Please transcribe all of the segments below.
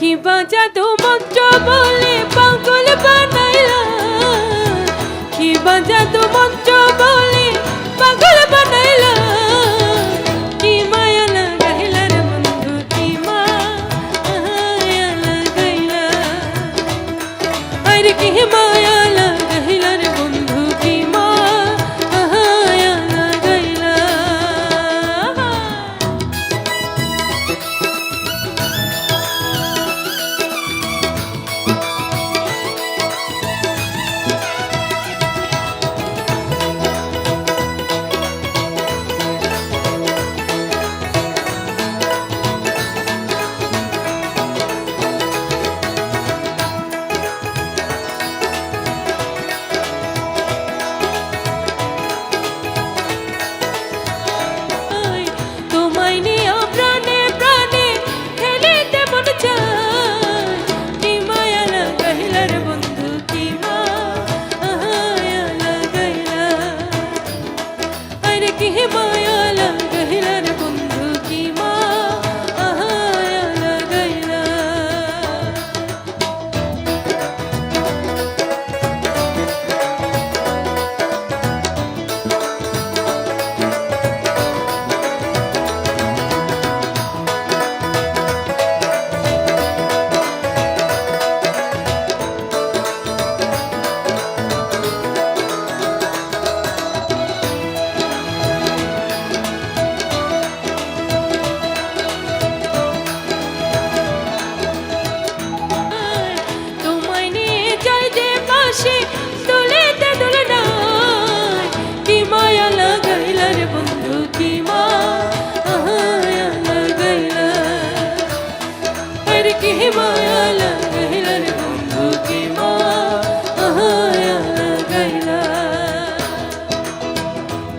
কিবা জাদু মন্ত্র বলে পাগল বানাইলা, কিবা জাদু মন্ত্র বলে পাগল বানাইলা। কি মায়া লাগাইলা রে বন্ধু, কি মায়া লাগাইলা, আরে কি মায়া লাগাইলা রে বন্ধু, কি মায়া লাগাইলা।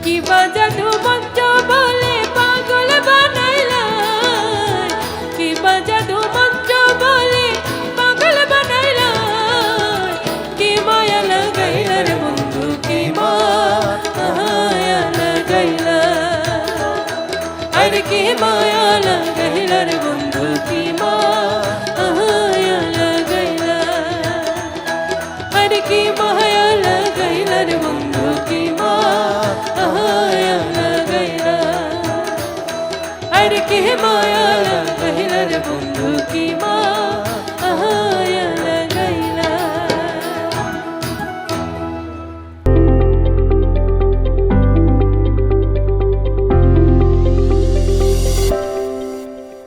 কিবা জাদু মন্ত্র বলে পাগল বানাইলা, কিবা জাদু